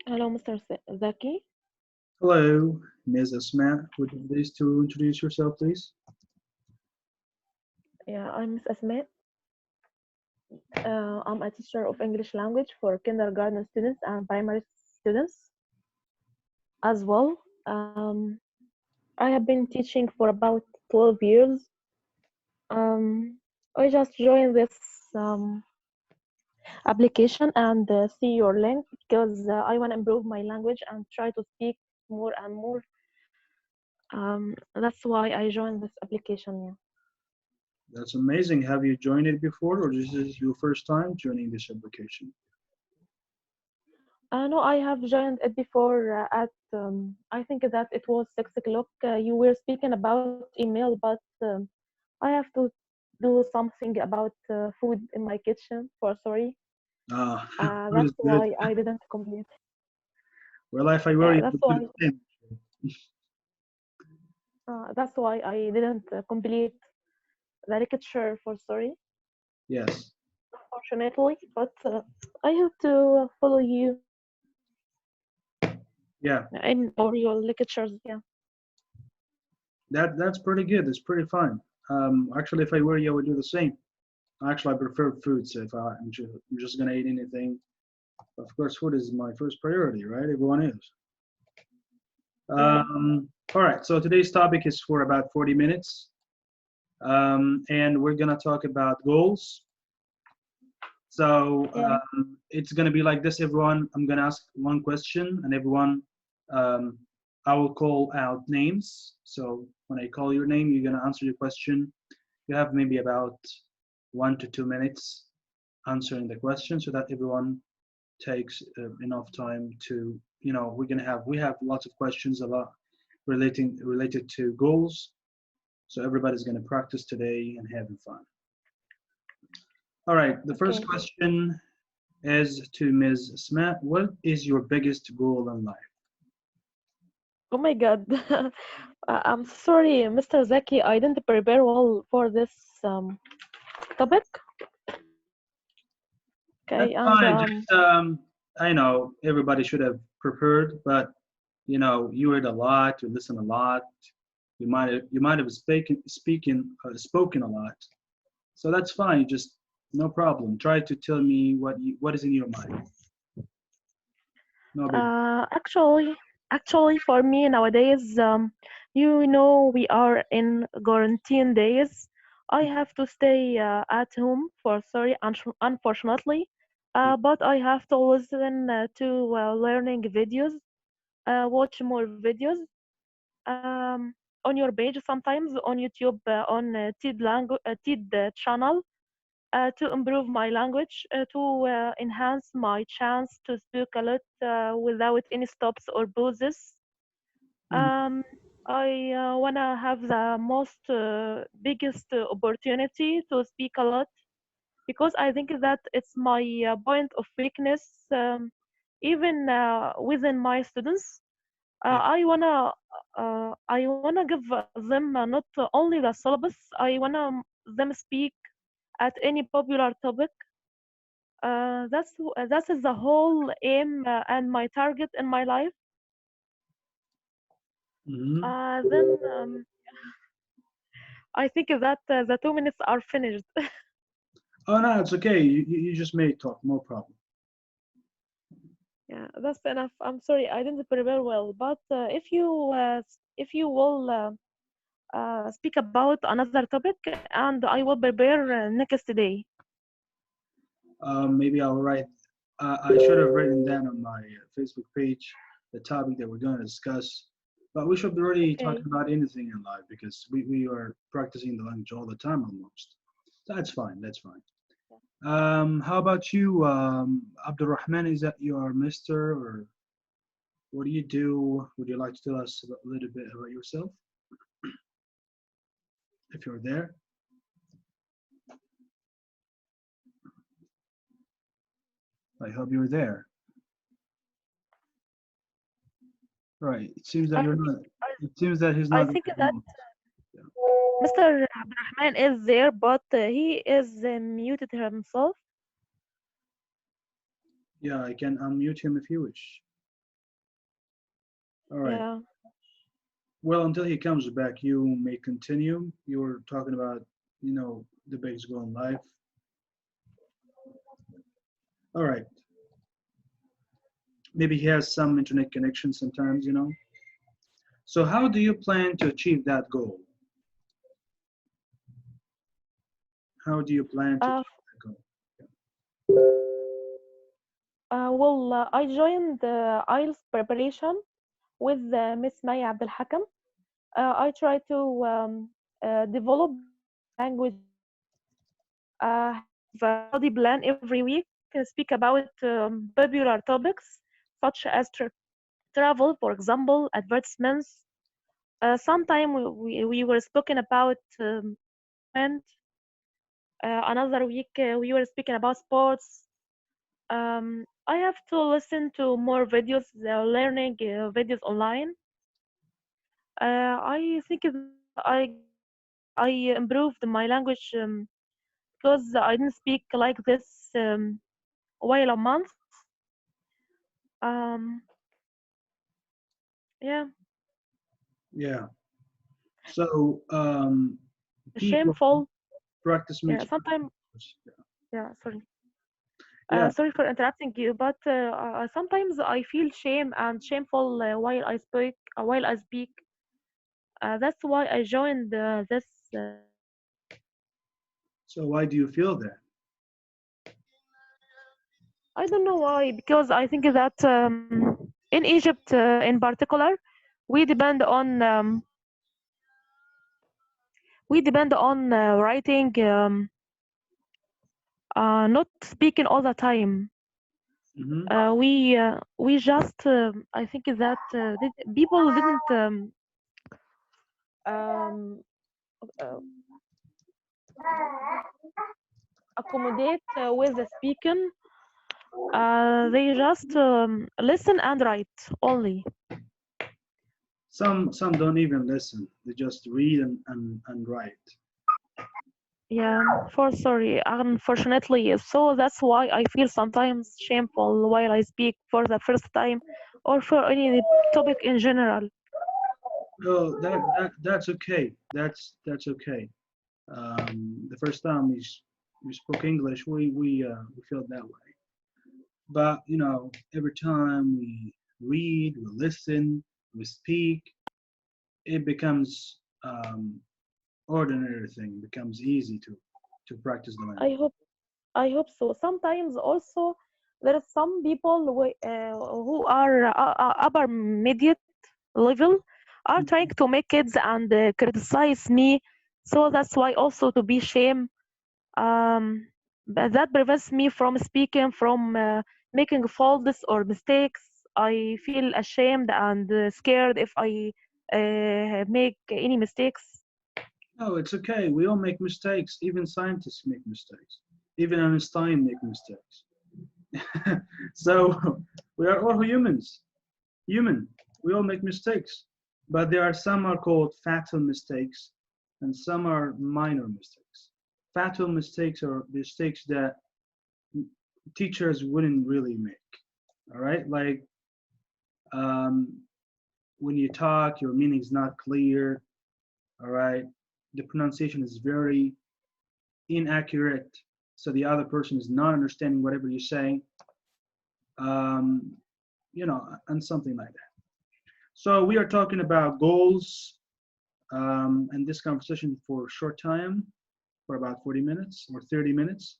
Hello, Mr. Zaki. Hello, Ms. Asma. Would you please to introduce yourself, please? Yeah, I'm Miss Asma. I'm a teacher of English language for kindergarten students and primary students as well. I have been teaching for about 12 years. Um, I just joined this um, application and see your link because I want to improve my language and try to speak more and more. That's why I joined this application. Yeah. That's amazing. Have you joined it before, or this is your first time joining this application? No, I have joined it before at I think that it was 6 o'clock. You were speaking about email, but I have to do something about food in my kitchen. For sorry, Ah, food that's is good. why I didn't complete. Well, if I were Yeah, you, I would do the same. that's why I didn't complete the lecture. For sorry, Yes. unfortunately, but I have to follow you Yeah, in or your lectures. Yeah. that's pretty good. It's pretty fun. Actually, if I were you, I would do the same. Actually, I prefer food, so if I'm just gonna eat anything, of course, food is my first priority, right? Everyone is. Yeah. All right. So today's topic is for about 40 minutes, and we're gonna talk about goals. So Yeah. it's going to be like this, everyone. I'm going to ask one question, and everyone, um, I will call out names. So when I call your name, you're going to answer your question. You have maybe about 1 to 2 minutes answering the question, so that everyone takes enough time to, we have lots of questions about related to goals. So everybody's going to practice today and having fun. All right. The first Okay. question is to Ms. Smith. What is your biggest goal in life? Oh my God. I'm sorry, Mr. Zaki, I didn't prepare well for this topic. That's Okay, and fine. Just I know everybody should have prepared, but you read a lot, you listen a lot. You might have spoken a lot. So that's fine. Just no problem. Try to tell me what is in your mind. No big. actually, for me nowadays, we are in quarantine days. I have to stay at home for sorry, unfortunately, but I have to listen to learning videos, watch more videos on your page sometimes on YouTube on TED channel to improve my language to enhance my chance to speak a lot without any stops or pauses. Mhm. Um, I wanna have the most biggest opportunity to speak a lot because I think that it's my point of weakness. Even within my students, Yeah. I wanna give them not only the syllabus. I wanna them speak at any popular topic. That is the whole aim and my target in my life. Hmm. Then I think that the 2 minutes are finished. Oh no, it's okay. You just may talk. No problem. Yeah, that's enough. I'm sorry, I didn't prepare well, but if you will speak about another topic, and I will prepare next day. Maybe I'll write. I should have written down on my Facebook page the topic that we're going to discuss. But we should be already Okay. talking about anything in life because we are practicing the language all the time almost. That's fine. That's fine. How about you, Abdul Rahman? Is that your Mister, or what do you do? Would you like to tell us a little bit about yourself, if you're there? I hope you're there. Right. It seems that I you're think not. It seems that he's I not think there that almost. Yeah. Mr. Abdurrahman is there, but he is muted himself. Yeah, I can unmute him if you wish. All right. Yeah. Well, until he comes back, you may continue. You were talking about, the biggest goal in life. All right. Maybe he has some internet connection sometimes. So how do you plan to achieve that goal? How do you plan to Uh, achieve that goal? I joined the IELTS preparation with Miss Maya Abdel Hakam. I try to develop my language skills, have a study plan every week, speak about popular topics such as travel, for example, advertisements. Sometime we were speaking about environment. Another week we were speaking about sports. I have to listen to more videos, learning videos online. I think that I improved my language because I didn't speak like this while a month. Um, yeah, Yeah. So people shameful. practice Yeah, makes sometimes. perfect. Yeah, sorry. Yeah. Sorry for interrupting you, but sometimes I feel shame and shameful while I speak. That's why I joined this preparation. So why do you feel that? I don't know why, because I think that in Egypt, in particular, we depend on um, we depend on writing, not speaking all the time. Hmm. We just I think that people didn't um, uh, accommodate with the speaking. They just listen and write only. Some don't even listen. They just read and write. Yeah, for sorry, unfortunately. So that's why I feel sometimes shameful while I speak for the first time or for any topic in general. Well, that's okay. That's okay. The first time we spoke English, we felt that way. But every time we read, we listen, we speak, it becomes ordinary thing. Becomes easy to practice the I language. hope I hope so. Sometimes also there are some people who are upper mediate level are trying Mhm. to make kids and criticize me. So that's why also to be shame. Um, but that prevents me from speaking, from making faults or mistakes. I feel ashamed and scared if I make any mistakes. No, it's okay. We all make mistakes. Even scientists make mistakes. Even Einstein make mistakes. So we are all humans. Human. We all make mistakes. But there are some are called fatal mistakes and some are minor mistakes. Fatal mistakes are mistakes that teachers wouldn't really make. All right? Like um, when you talk, your meaning is not clear. All right? The pronunciation is very inaccurate. So the other person is not understanding whatever you're saying. Um, and something like that. So we are talking about goals and this conversation for a short time, for about 40 minutes or 30 minutes.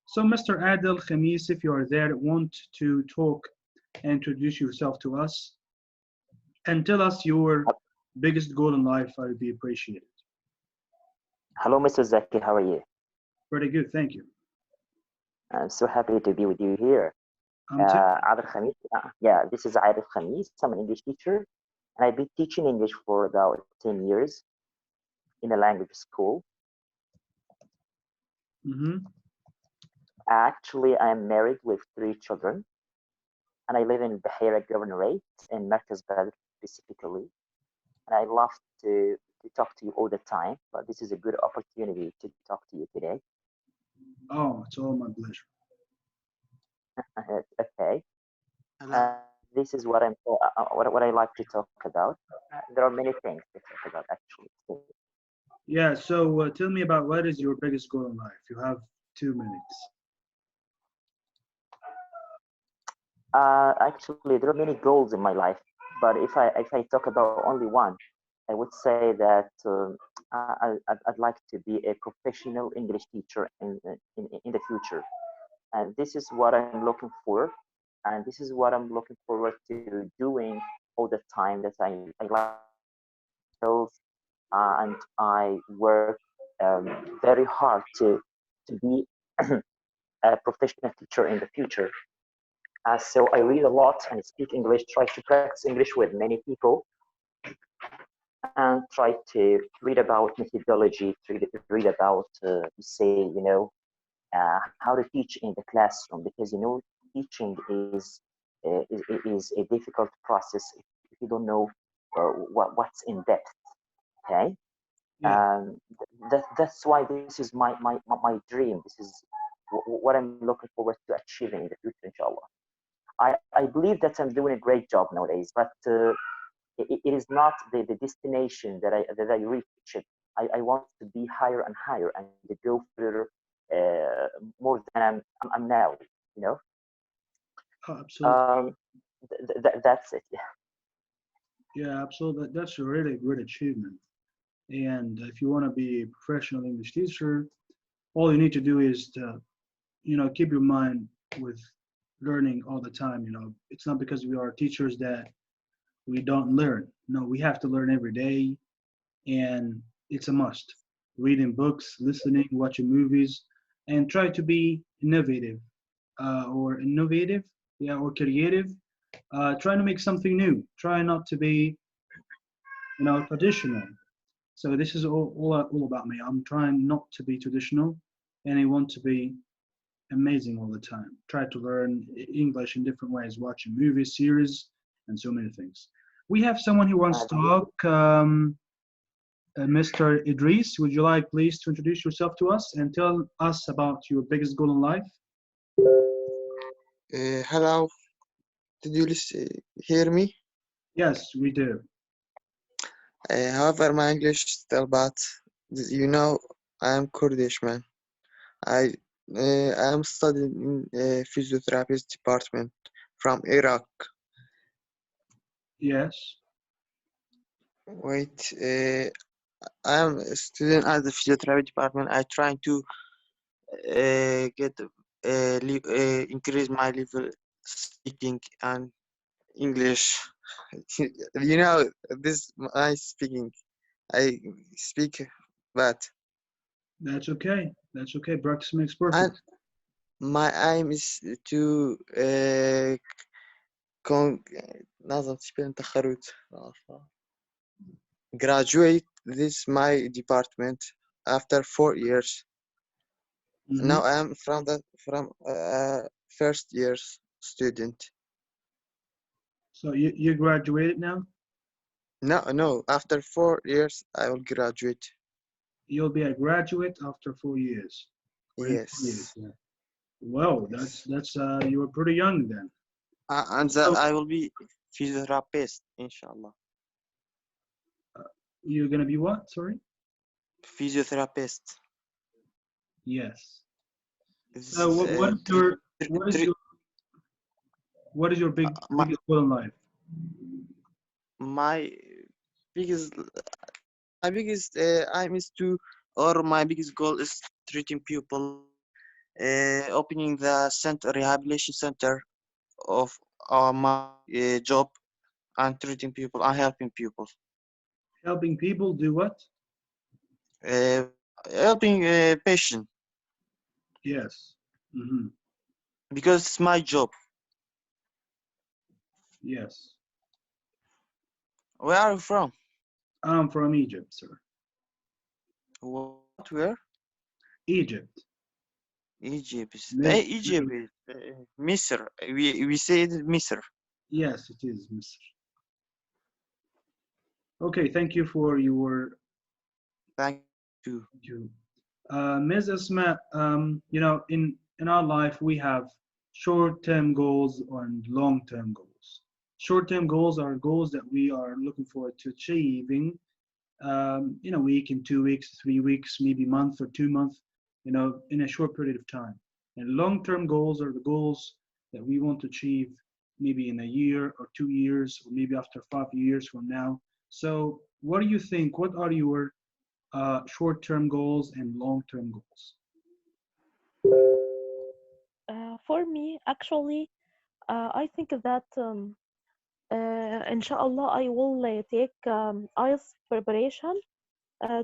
So Mr. Adel Khamis, if you are there, want to talk and introduce yourself to us and tell us your biggest goal in life, I would be appreciated. Hello, Mr. Zaki. How are you? Pretty good, thank you. I'm so happy to be with you here. I'm too. Adil Khamis. Yeah, this is Adil Khamis. I'm an English teacher, and I've been teaching English for about 10 years in a language school. Mm-hmm. Actually, I'm married with 3 children, and I live in Bahira Governorate in Markaz Badr specifically. And I love to talk to you all the time, but this is a good opportunity to talk to you today. Oh, it's all my pleasure. Okay. Hello. this is what I like to talk about. There are many things to talk about actually. So, Yeah. So tell me about what is your biggest goal in life. You have 2 minutes. actually, there are many goals in my life, but if I talk about only one, I would say that I'd like to be a professional English teacher in the future, and this is what I'm looking for, and this is what I'm looking forward to doing all the time. That I like to improve my skills, and I work very hard to be a professional teacher in the future. So I read a lot and speak English, try to practice English with many people, and try to read about methodology, read about, say, how to teach in the classroom, because teaching is a difficult process if you don't know what's in depth. Okay, Yeah. that's why this is my dream. This is what I'm looking forward to achieving in the future, inshallah. I believe that I'm doing a great job nowadays, but it is not the destination that I reach it. I want to be higher and higher and to go further, more than I'm now. You know, Oh, absolutely. that's it. Yeah. Yeah, absolutely. That's a really good achievement. And if you want to be a professional English teacher, all you need to do is to, keep your mind with learning all the time. It's not because we are teachers that we don't learn. No, we have to learn every day, and it's a must. Reading books, listening, watching movies, and try to be innovative, yeah, or creative. Trying to make something new. Try not to be, traditional. So this is all about me. I'm trying not to be traditional, and I want to be amazing all the time. Try to learn English in different ways, watching movies, series, and so many things. We have someone who wants to This is talk. Mr. Idris, would you like please to introduce yourself to us and tell us about your biggest goal in life? Hello, did you hear me? Yes, we do. However, my English is still bad. You know, I am Kurdish man. I am studying in physiotherapist department from Iraq. Yes. Wait, I am a student at the physiotherapy department. I trying to get increase my level speaking and English. You know, this my speaking. I speak bad. That's okay. That's okay. Practice makes And perfect. my aim is to con نظم تشبيه تخرج graduate this my department after 4 years. Hmm. Now I am from first year's student. So you graduated now? No, after 4 years I will graduate. You'll be a graduate after 4 years. Or in 4 years, Yes, yeah. Wow, yes. that's you were pretty young then. And that So I will be physiotherapist, inshallah. you're gonna be what? Sorry? Physiotherapist. Yes. This So is what is your what is your my biggest goal in life? my biggest aim is to, or my biggest goal is treating people, opening the center rehabilitation center of my job, and treating people and helping people, Helping people do what? uh, helping patient, Yes. Hmm. because it's my job. Yes. Where are you from? I'm from Egypt, sir. What? Where? Egypt. Egypt is Mis- Egypt is Misr. We say it is Misr. yes, it is, Mr. Okay, thank you for your Thank you. you. Ms. Asma, in our life we have short-term goals and long-term goals. Short-term goals are goals that we are looking forward to achieving in a week, in 2 weeks, 3 weeks, maybe month or 2 months, in a short period of time. And long-term goals are the goals that we want to achieve maybe in a year or 2 years, or maybe after 5 years from now. So, what do you think? What are your short-term goals and long-term goals? For me, actually, I think that inshallah I will take IELTS preparation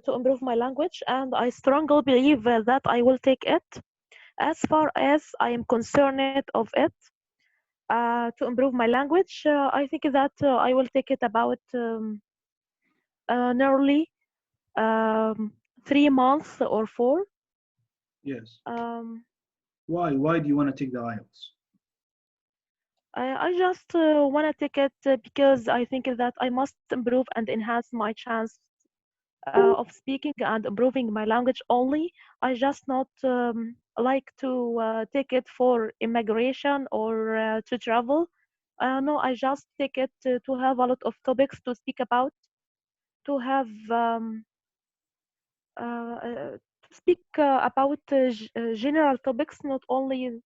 to improve my language, and I strongly believe that I will take it. As far as I am concerned of it, to improve my language, I think that I will take it about nearly um, 3 months or four. Yes. Um, Why? Why do you want to take the IELTS? I just want to take it because I think that I must improve and enhance my chance of speaking and improving my language only. I just not like to take it for immigration or to travel. No, I just take it to have a lot of topics to speak about, to have to speak about general topics, not only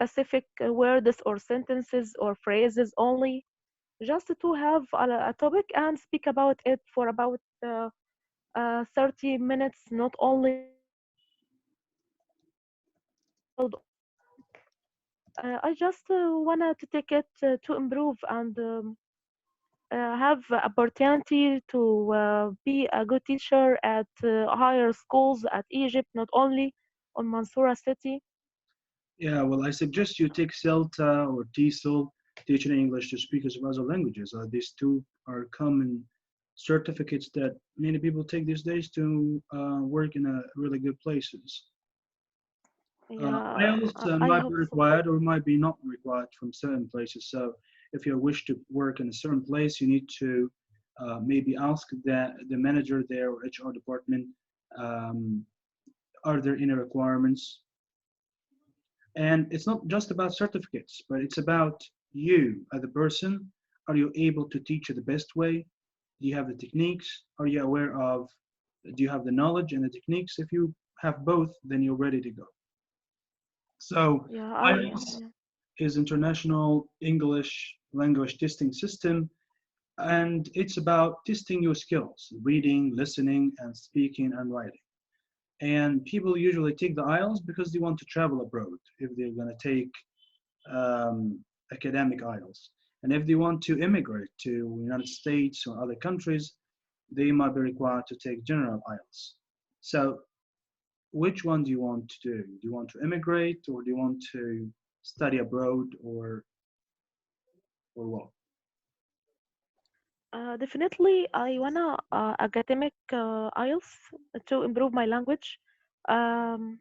specific words or sentences or phrases only. Just to have a topic and speak about it for about 30 minutes, not only build on it. I just wanted to take it to improve and have opportunity to be a good teacher at higher schools at Egypt, not only on Mansoura city. Yeah, well, I suggest you take CELTA or TESOL, teaching English to speakers of other languages. These two are common certificates that many people take these days to work in really good places. Yeah, IELTS I might be hope so. required or might be not required from certain places. So if you wish to work in a certain place, you need to maybe ask the manager there or HR department, um, are there any requirements? And it's not just about certificates, but it's about you as a person. Are you able to teach it the best way? Do you have the techniques? Are you aware of, do you have the knowledge and the techniques? If you have both, then you're ready to go. So Yeah, IELTS is International English Language Testing System, and it's about testing your skills, reading, listening, and speaking and writing. And people usually take the IELTS because they want to travel abroad if they're going to take academic IELTS. And if they want to immigrate to United States or other countries, they might be required to take general IELTS. So which one do you want to do? Do you want to immigrate or do you want to study abroad or what? definitely I wanna academic IELTS to improve my language. Um,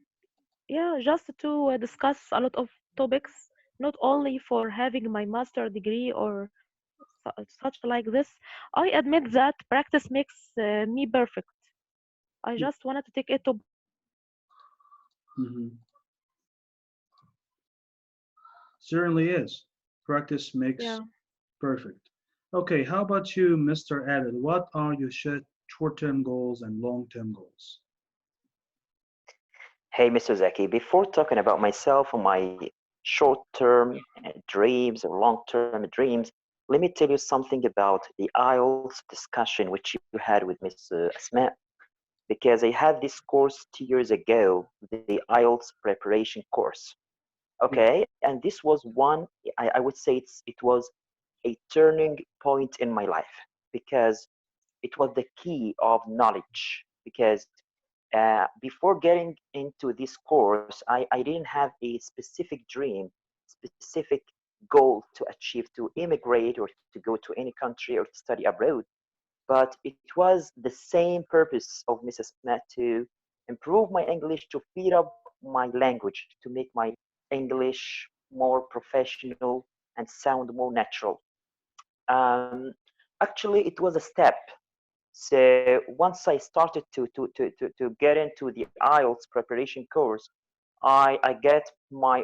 yeah, just to discuss a lot of topics, not only for having my master degree or such like this. I admit that practice makes me perfect. I just wanted to take it to Mhm. Certainly is. Practice makes yeah. perfect. Okay, how about you, Mr. Adil? What are your short-term goals and long-term goals? Hey, Mr. Zaki, before talking about myself or my short-term dreams or long-term dreams, let me tell you something about the IELTS discussion which you had with Miss Asma, because I had this course 2 years ago, the IELTS preparation course. Yeah. Okay, and this was one, I would say it was a turning point in my life because it was the key of knowledge. Because before getting into this course, I didn't have a specific dream, specific goal to achieve to immigrate or to go to any country or to study abroad. But it was the same purpose of Mrs. Matt to improve my English, to speed up my language, to make my English more professional and sound more natural. Um, Actually, it was a step. So once I started to get into the IELTS preparation course, I get my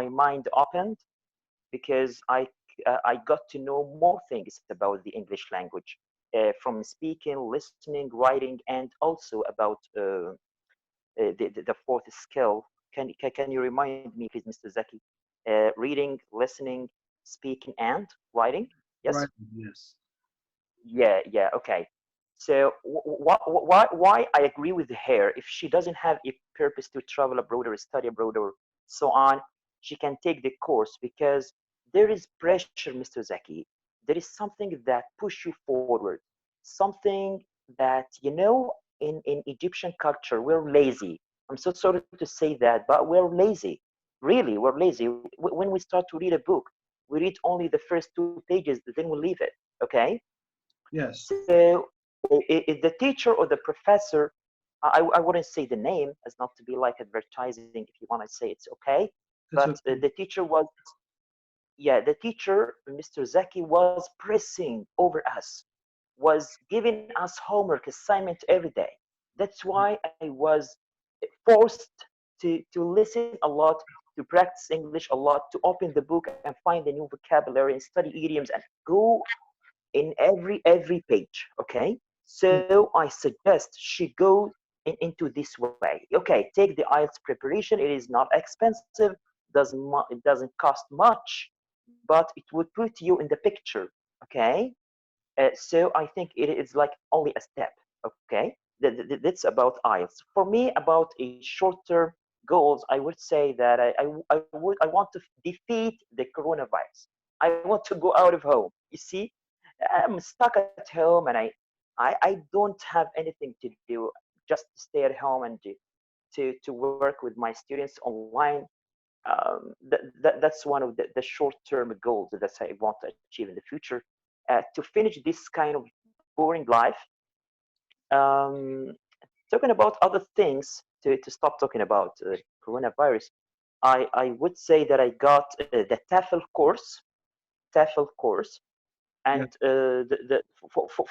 mind opened because I got to know more things about the English language, from speaking, listening, writing, and also about the fourth skill. Can you remind me, please, Mr. Zaki? Reading, listening, speaking, and writing. Right. Yes. Yes. Yeah. Okay. So why I agree with her? If she doesn't have a purpose to travel abroad or study abroad or so on, she can take the course because there is pressure, Mr. Zaki. There is something that push you forward, something that in Egyptian culture we're lazy. I'm so sorry to say that, but we're lazy. Really, we're lazy. When we start to read a book, we read only the first 2 pages, then we leave it. Okay, Yes. so if the teacher or the professor, I wouldn't say the name as not to be like advertising. If you want to say it's okay, It's but okay. the teacher was, yeah, the teacher, Mr. Zaki, was pressing over us, was giving us homework assignment every day. That's why I was forced to listen a lot, to practice English a lot, to open the book and find the new vocabulary and study idioms and go in every page. Okay, Yeah. so I suggest she go into this way. Okay, take the IELTS preparation. It is not expensive, it doesn't cost much, but it would put you in the picture. Okay, so I think it is like only a step. Okay, that's about IELTS. For me, about a short-term goals, I would say that I want to defeat the coronavirus. I want to go out of home. You see, I'm stuck at home, and I don't have anything to do. Just stay at home and to work with my students online. That's one of the short-term goals that I want to achieve in the future. To finish this kind of boring life, um, talking about other things, to stop talking about coronavirus, I would say that I got the TEFL course, and Yeah.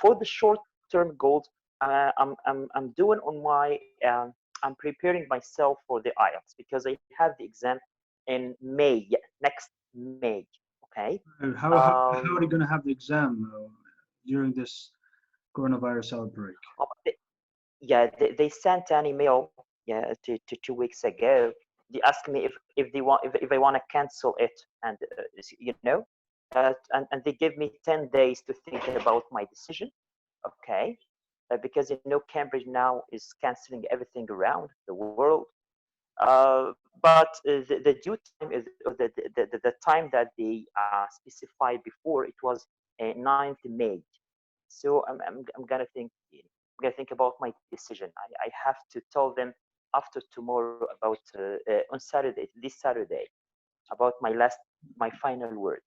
for the short-term goals, I'm doing on my I'm preparing myself for the IELTS because I have the exam in May, yeah, next May. Okay. How are you Um, gonna have the exam during this coronavirus outbreak? oh, yeah, they sent an email, yeah, to 2 weeks ago. They asked me if they want if I want to cancel it, and and they give me 10 days to think about my decision. Okay, because Cambridge now is canceling everything around the world. But the due time is, or the time that they specified before, it was 9th May. So I'm gonna think, about my decision. I have to tell them after tomorrow about on Saturday, this Saturday, about my final word.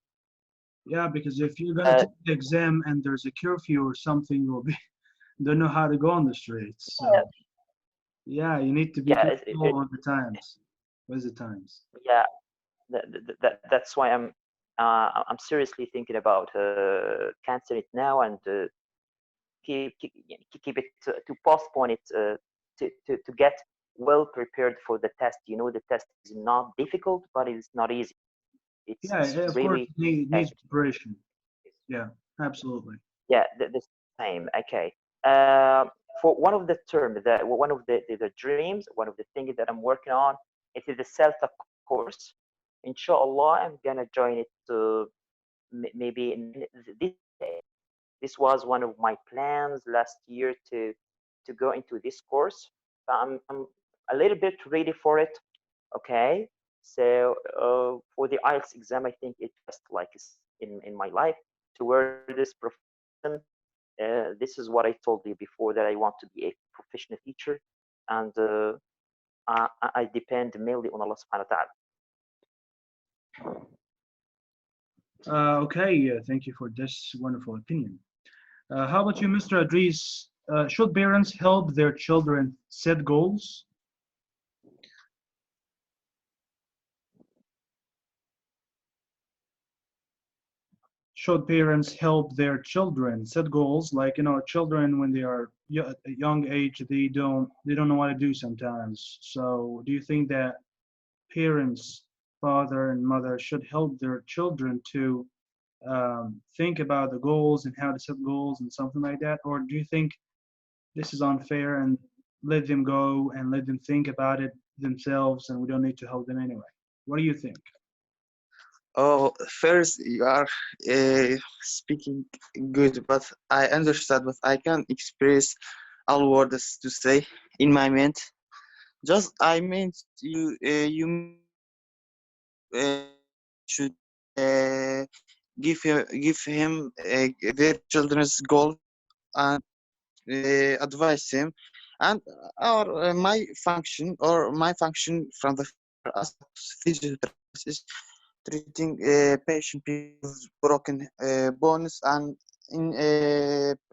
Yeah, because if you're gonna Uh, take the exam and there's a curfew or something, you'll be don't know how to go on the streets. yeah, So yeah, you need to be yeah, careful on the times, with the times. yeah. That's why I'm seriously thinking about canceling it now and keep it to postpone it to get well prepared for the test. The test is not difficult, but it's not easy. Yeah, It's of course, really it needs preparation. Yeah, absolutely. yeah, the same. Okay. Um, for one of the term that one of the dreams, one of the things that I'm working on, it is the CELTA course. Inshallah, I'm gonna join it maybe this day. This was one of my plans last year to go into this course. So I'm a little bit ready for it. Okay. So for the IELTS exam, I think it's just like in my life toward this profession. This is what I told you before, that I want to be a professional teacher, and I depend mainly on Allah Subhanahu wa Taala. Okay, thank you for this wonderful opinion. How about you, Mr. Adris? Should parents help their children set goals? Should parents help their children set goals? Like, children when they are at a young age, they don't know what to do sometimes. So, do you think that parents, father and mother, should help their children to think about the goals and how to set goals and something like that? Or do you think this is unfair and let them go and let them think about it themselves and we don't need to help them anyway? What do you think? Oh, first you are speaking good, but I understand, but I can't express all words to say in my mind. Just I meant you meant parents should give him their children's goals and advise him, and or my function from the future as a physiotherapist is treating patient people with broken bones, and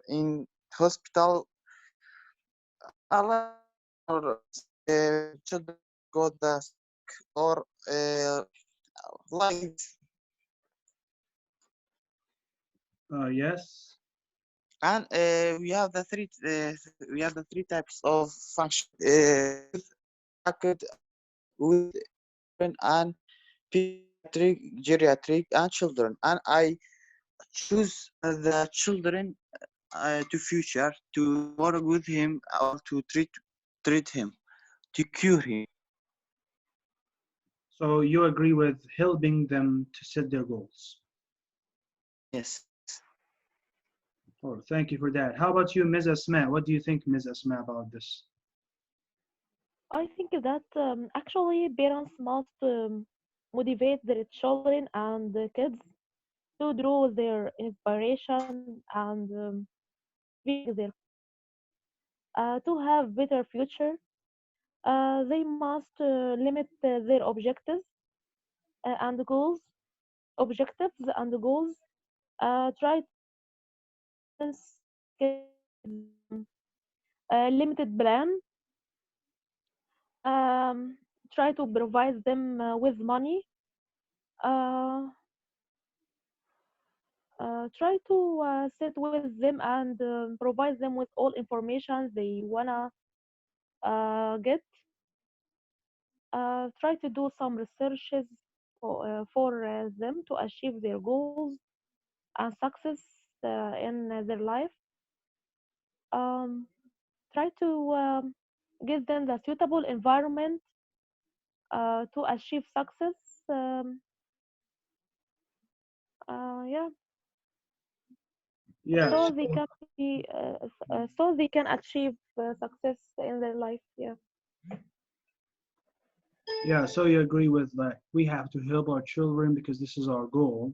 in hospital allow or children got the sick or like this. Yes. And we have the three types of function youth, acute, with children, and pediatric, geriatric, and children. And I choose the children to future to work with him or to treat him, to cure him. So you agree with helping them to set their goals. Yes. Oh, thank you for that. How about you, Ms. Asma? What do you think, Ms. Asma, about this? I think that actually parents must motivate their children and the kids to draw their inspiration and motivate their to have better future. They must limit their and goals, objectives and goals. Try to balance kids limited plan. Um, Try to provide them with money. Uh, Try to sit with them and provide them with all information they wanna get. Try to do some researches for them to achieve their goals and success in their life. Um, Try to give them the suitable environment to achieve success. Um, yeah, Yeah, so they so can be, so they can achieve success in their life. Yeah. yeah, so you agree with like we have to help our children because this is our goal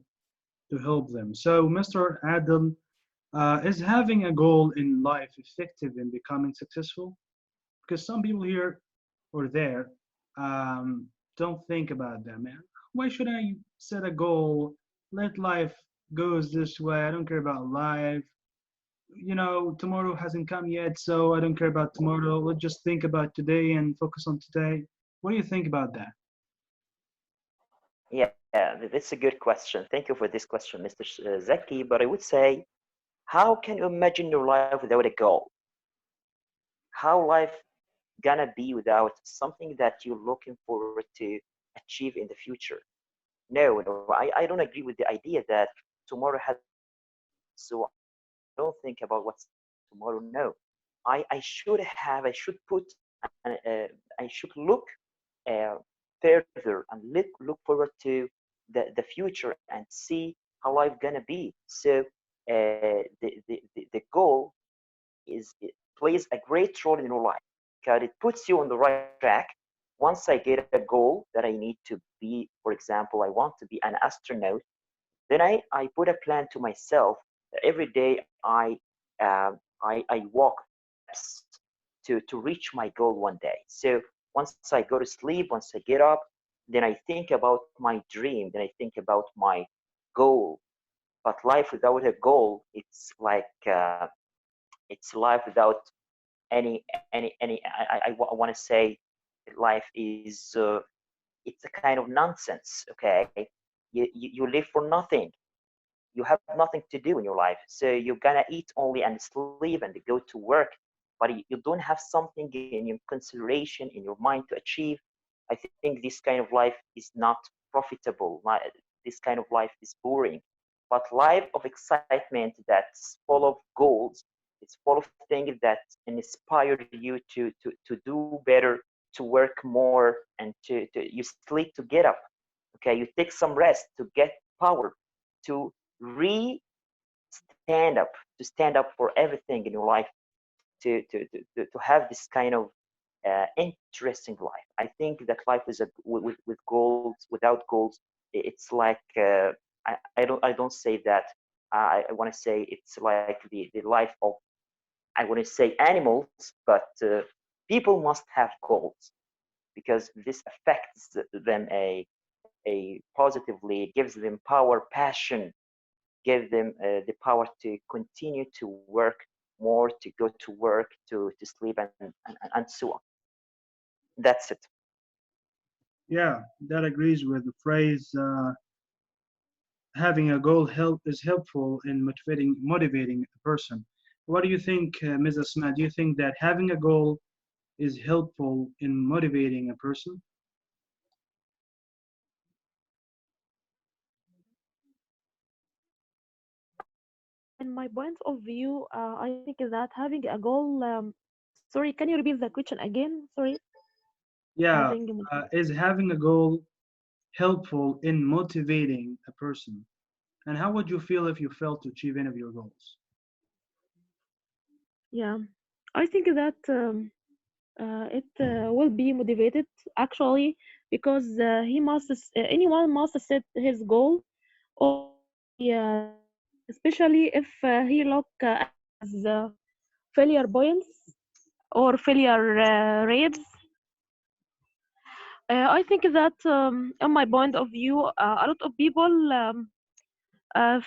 to help them. So, Mr. Adel, is having a goal in life effective in becoming successful? Because some people here or there don't think about that, man. Why should I set a goal? Let life goes this way. I don't care about life. Tomorrow hasn't come yet, so I don't care about tomorrow. Let's just think about today and focus on today. What do you think about that? Yeah, that's a good question. Thank you for this question, Mr. Zaki. But I would say, how can you imagine your life without a goal? How life gonna be without something that you're looking forward to achieve in the future? No, I don't agree with the idea that tomorrow hasn't come yet, so I don't think about what's tomorrow. No, I should put, I should look uh, further and look forward to the future and see how life gonna be. So the goal is it plays a great role in your life because it puts you on the right track. Once I get a goal that I need to be, for example, I want to be an astronaut, then I put a plan to myself that every day I walk steps to reach my goal one day. So once I go to sleep, once I get up, then I think about my dream, then I think about my goal. But life without a goal, it's like it's life without any. I want to say life is it's a kind of nonsense. Okay, you live for nothing. You have nothing to do in your life, so you're gonna eat only and sleep and go to work, but you don't have something in your consideration in your mind to achieve. I think this kind of life is not profitable. This kind of life is boring. but life of excitement that's full of goals. It's full of things that inspire you to do better, to work more, and to you sleep to get up. Okay, you take some rest to get power, to re stand up, to stand up for everything in your life, to have this kind of interesting life. I think that life is with goals, without goals, it's like I don't say that. I want to say it's like the life of, I wouldn't say animals, but people must have goals because this affects them a positively, gives them power, passion, give them the power to continue to work more, to go to work, to sleep, and so on. That's it. Yeah, that agrees with the phrase having a goal is helpful in motivating a person. What do you think, Ms. Asma? Do you think that having a goal is helpful in motivating a person? In my point of view, I think that having a goal. Sorry, can you repeat the question again? Sorry, Yeah, having. is having a goal helpful in motivating a person? And how would you feel if you failed to achieve any of your goals? Yeah, I think that it will be motivated actually because anyone must set his goal or especially if he look at his failure points or failure rates. I think that in my point of view, a lot of people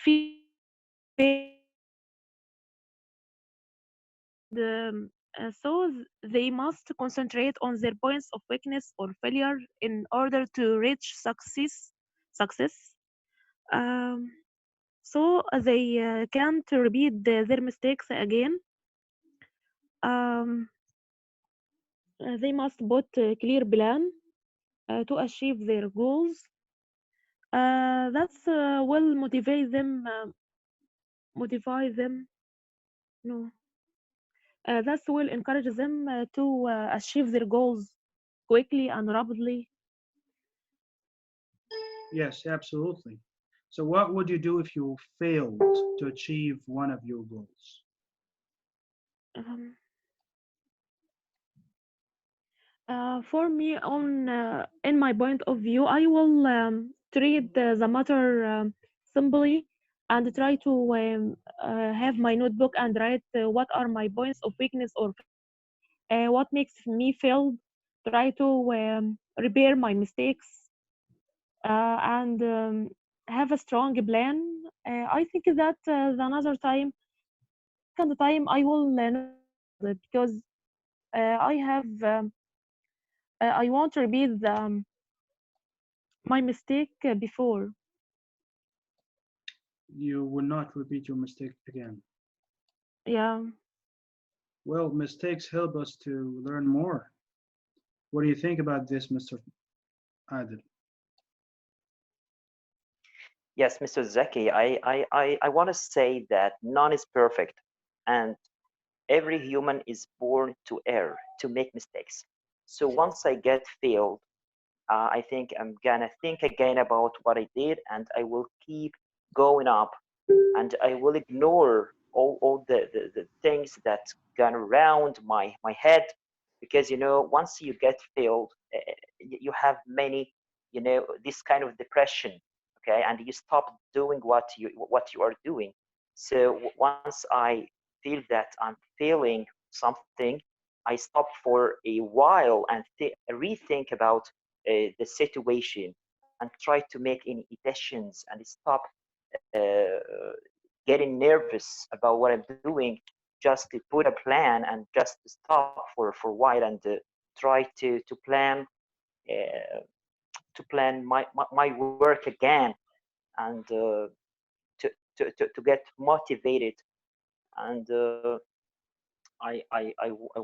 fear and they must concentrate on their points of weakness or failure in order to reach success. Um, so they can't repeat their mistakes again. Um, they must put a clear plan to achieve their goals. That's will motivate them. No, that will encourage them to achieve their goals quickly and rapidly. Yes, absolutely. So, what would you do if you failed to achieve one of your goals? Um, for me, in my point of view, I will treat the matter simply and try to have my notebook and write what are my points of weakness or failure, what makes me fail. Try to repair my mistakes and have a strong plan. I think that another time, second time, I will not fail because I have. I won't repeat my mistake before. You will not repeat your mistake again. Yeah. Well, mistakes help us to learn more. What do you think about this, Mr. Adil? Yes, Mr. Zeki, I want to say that none is perfect, and every human is born to err, to make mistakes. So once I get failed, I think I'm gonna think again about what I did, and I will keep going up, and I will ignore all the things that gone around my head, because once you get failed, you have many, this kind of depression, okay, and you stop doing what you are doing. So once I feel that I'm failing something, I stop for a while and rethink about the situation and try to make any decisions and stop uh, getting nervous about what I'm doing, just to put a plan and just to stop for a while and try uh, to plan my work again and to get motivated. And I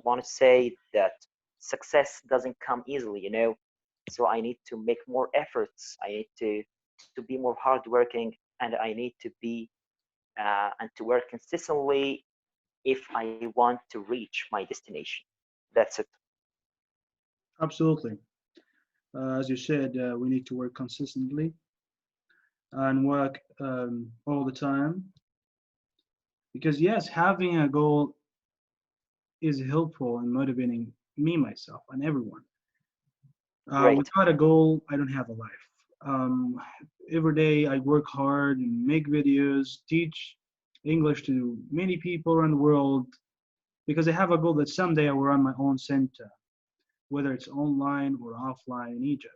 want to say that success doesn't come easily. So I need to make more efforts. I need to be more hardworking and I need to be and to work consistently if I want to reach my destination. That's it. Absolutely. As you said, we need to work consistently and work all the time because yes, having a goal is helpful in motivating me, myself, and everyone. Great. Without a goal, I don't have a life. Um, every day I work hard and make videos, teach English to many people around the world because I have a goal that someday I will run my own center, whether it's online or offline in Egypt.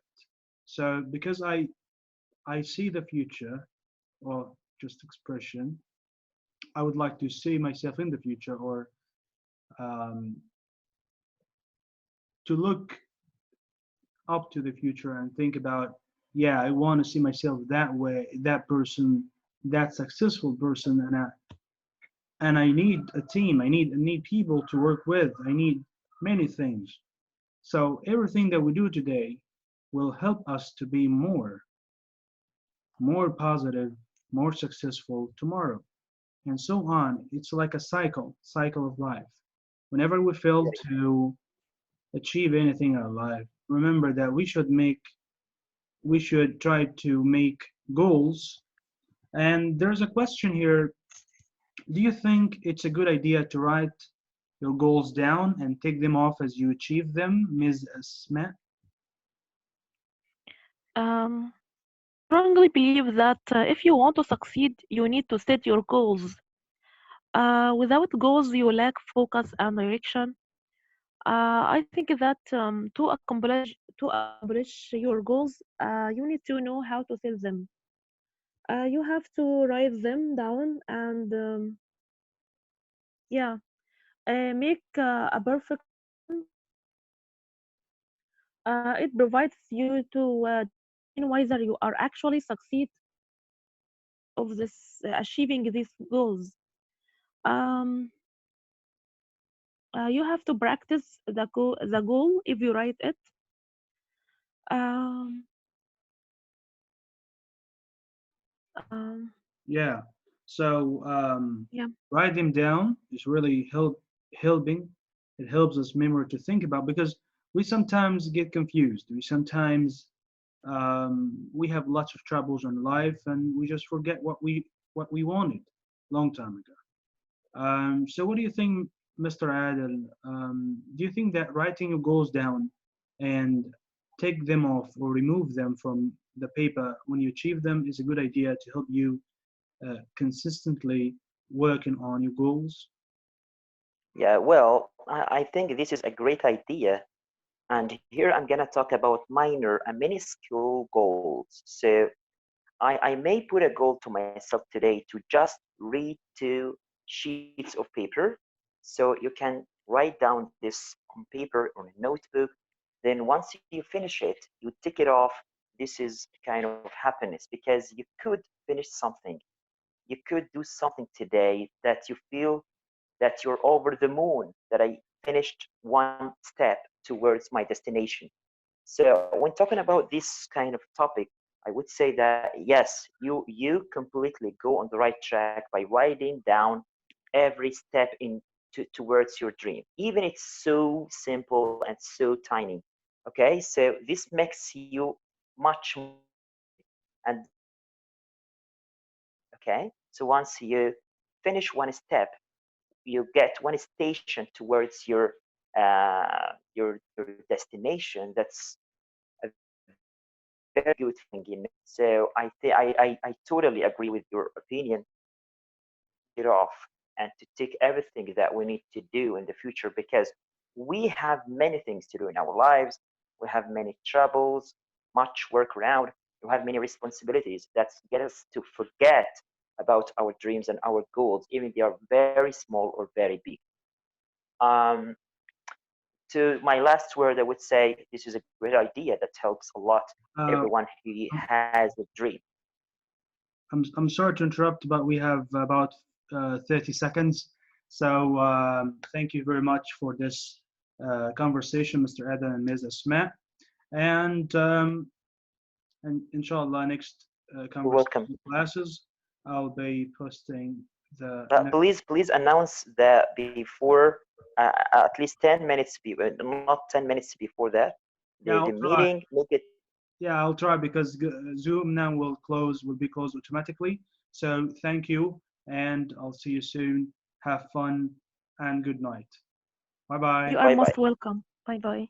So because I see the future, or just expression, I would like to see myself in the future, or um, to look up to the future and think about, yeah, I want to see myself that way, that person, that successful person, and I need a team. I need people to work with. I need many things. So everything that we do today will help us to be more positive, more successful tomorrow, and so on. It's like a cycle of life. Whenever we fail to achieve anything in our life, remember that we should try to make goals. And there's a question here. Do you think it's a good idea to write your goals down and take them off as you achieve them, Ms. Asma? I strongly believe that if you want to succeed, you need to set your goals. Without goals, you lack focus and direction. I think that to accomplish your goals, you need to know how to set them. You have to write them down and yeah, make a perfect plan. It provides you to determine whether you are actually succeed of this achieving these goals. Um, you have to practice the goal if you write it. Um, um, Yeah. So yeah. write them down is really helping. It helps us memory to think about because we sometimes get confused. We sometimes we have lots of troubles in life and we just forget what we wanted long time ago. So what do you think, Mr. Adel? Do you think that writing your goals down and take them off or remove them from the paper when you achieve them is a good idea to help you consistently working on your goals? Yeah, well, I think this is a great idea. And here I'm going to talk about minor and minuscule goals. So I may put a goal to myself today to just read 2 sheets of paper. So you can write down this on paper on a notebook. Then once you finish it, you tick it off. This is kind of happiness because you could finish something. You could do something today that you feel that you're over the moon, that I finished one step towards my destination. So when talking about this kind of topic, I would say that yes, you completely go on the right track by writing down every step towards your dream. Even it's so simple and so tiny. Okay, so this makes you much more motivated. And once you finish one step, okay, so once you finish one step, you get one station towards your destination. That's a very good thing, you know. So I totally agree with your opinion to tick it off and to tick everything that we need to do in the future because we have many things to do in our lives. We have many troubles, much work around. We have many responsibilities that get us to forget about our dreams and our goals, even they are very small or very big. Um, to my last word, I would say this is a great idea that helps a lot Uh, everyone who has a dream. I'm sorry to interrupt, but we have about 30 seconds. So thank you very much for this conversation, Mr. Adam and Ms. Asma. And inshallah, next You're welcome. conversation classes, I'll be posting the But please announce that before at least 10 minutes, not 10 minutes before that. yeah, The I'll try. meeting, make it. Yeah, I'll try because Zoom now will be closed automatically. So thank you, and I'll see you soon. Have fun and good night. Bye You bye. are Bye most bye. welcome. Bye bye.